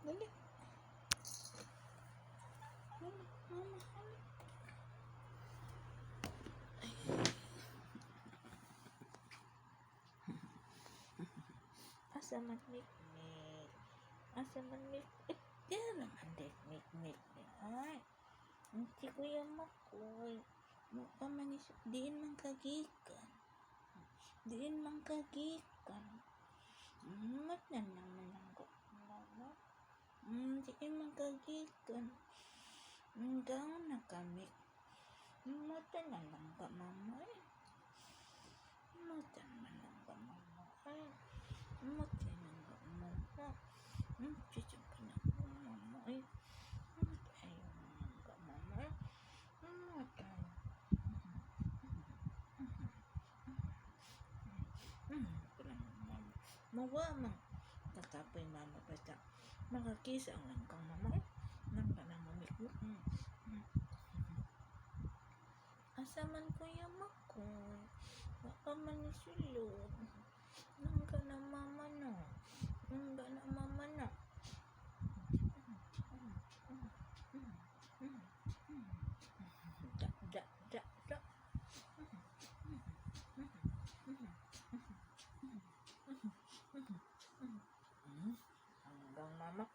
Dali. Dali, mama. Asa man mikmik? Asa man mikmik? Diyan naman mikmik. Ay, hindi ko yung makoy. Mukha man isip, diin man kagikan. Diin man kagikan. Mat na naman ang mama. Diin man kagikan. Daw na kami. Mata na lang ka mama eh. Mata na lang ka mama eh. Mata na lang ka mama. Chichip ka na mama eh. Mata ayaw na lang ka mama eh. Mata. Mawa mang tatapoy mama basta makakisa ang lang kang mama eh. Nang ka na mamikmik. Asa man ko yung makoy? Baka man isulod. Nang ka na mama na. Nang ka na mama na. Da. Hanggang mama.